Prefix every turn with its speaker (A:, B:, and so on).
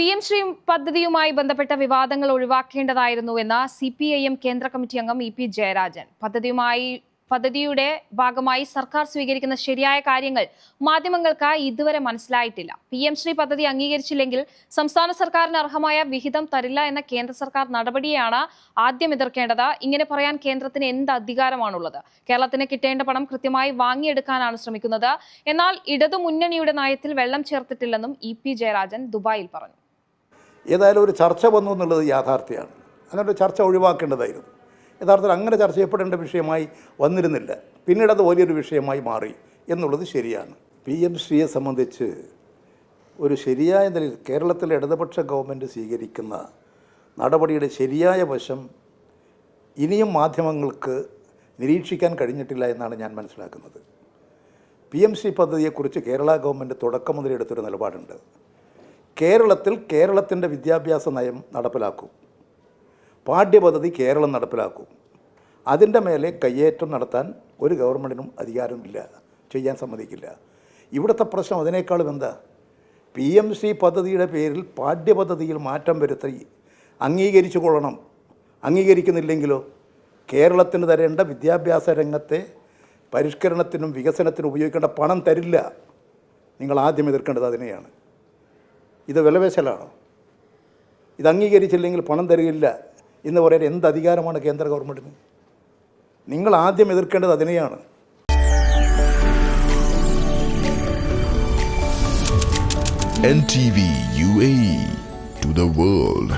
A: PM Shri പദ്ധതിയുമായി ബന്ധപ്പെട്ട വിവാദങ്ങൾ ഒഴിവാക്കേണ്ടതായിരുന്നുവെന്ന് CPIM കേന്ദ്ര കമ്മിറ്റി അംഗം EP ജയരാജൻ. പദ്ധതിയുടെ ഭാഗമായി സർക്കാർ സ്വീകരിക്കുന്ന ശരിയായ കാര്യങ്ങൾ മാധ്യമങ്ങൾക്ക് ഇതുവരെ മനസ്സിലായിട്ടില്ല. PM ശ്രീ പദ്ധതി അംഗീകരിച്ചില്ലെങ്കിൽ സംസ്ഥാന സർക്കാരിന് അർഹമായ വിഹിതം തരില്ല എന്ന കേന്ദ്ര സർക്കാർ നടപടിയാണ് ആദ്യം എതിർക്കേണ്ടത്. ഇങ്ങനെ പറയാൻ കേന്ദ്രത്തിന് എന്ത് അധികാരമാണുള്ളത്? കേരളത്തിന് കിട്ടേണ്ട പണം കൃത്യമായി വാങ്ങിയെടുക്കാനാണ് ശ്രമിക്കുന്നത്. എന്നാൽ ഇടതു മുന്നണിയുടെ നയത്തിൽ വെള്ളം ചേർത്തിട്ടില്ലെന്നും EP ജയരാജൻ ദുബായിൽ പറഞ്ഞു.
B: ഏതായാലും ഒരു ചർച്ച വന്നു എന്നുള്ളത് യാഥാർത്ഥ്യമാണ്. അങ്ങനെ ഒരു ചർച്ച ഒഴിവാക്കേണ്ടതായിരുന്നു. യഥാർത്ഥത്തിൽ അങ്ങനെ ചർച്ച ചെയ്യപ്പെടേണ്ട വിഷയമായി വന്നിരുന്നില്ല. പിന്നീട് അത് വലിയൊരു വിഷയമായി മാറി എന്നുള്ളത് ശരിയാണ്. PM ശ്രീയെ സംബന്ധിച്ച് ഒരു ശരിയായ നിലയിൽ കേരളത്തിലെ ഇടതുപക്ഷ ഗവൺമെൻറ് സ്വീകരിക്കുന്ന നടപടിയുടെ ശരിയായ വശം ഇനിയും മാധ്യമങ്ങൾക്ക് നിരീക്ഷിക്കാൻ കഴിഞ്ഞിട്ടില്ല എന്നാണ് ഞാൻ മനസ്സിലാക്കുന്നത്. PM ശ്രീ പദ്ധതിയെക്കുറിച്ച് കേരള ഗവൺമെൻറ് തുടക്കം മുതൽ എടുത്തൊരു നിലപാടുണ്ട്. കേരളത്തിൻ്റെ വിദ്യാഭ്യാസ നയം നടപ്പിലാക്കും. പാഠ്യപദ്ധതി കേരളം നടപ്പിലാക്കും. അതിൻ്റെ മേലെ കയ്യേറ്റം നടത്താൻ ഒരു ഗവൺമെൻറ്റിനും അധികാരമില്ല, ചെയ്യാൻ സമ്മതിക്കില്ല. ഇവിടുത്തെ പ്രശ്നം അതിനേക്കാളും എന്താ? PM ശ്രീ പദ്ധതിയുടെ പേരിൽ പാഠ്യപദ്ധതിയിൽ മാറ്റം വരുത്തി അംഗീകരിച്ചു കൊള്ളണം. അംഗീകരിക്കുന്നില്ലെങ്കിലോ കേരളത്തിന് തരേണ്ട വിദ്യാഭ്യാസ രംഗത്തെ പരിഷ്കരണത്തിനും വികസനത്തിനും ഉപയോഗിക്കേണ്ട പണം തരില്ല. നിങ്ങൾ ആദ്യം എതിർക്കേണ്ടത് അതിനെയാണ്. ഇത് വിലപേശലാണോ? ഇത് അംഗീകരിച്ചില്ലെങ്കിൽ പണം തരികയില്ല എന്ന് പറയാൻ എന്ത് അധികാരമാണ് കേന്ദ്ര ഗവൺമെൻറ്റിന്? നിങ്ങൾ ആദ്യം എതിർക്കേണ്ടത് അതിനെയാണ്.
C: NTV UAE to the world.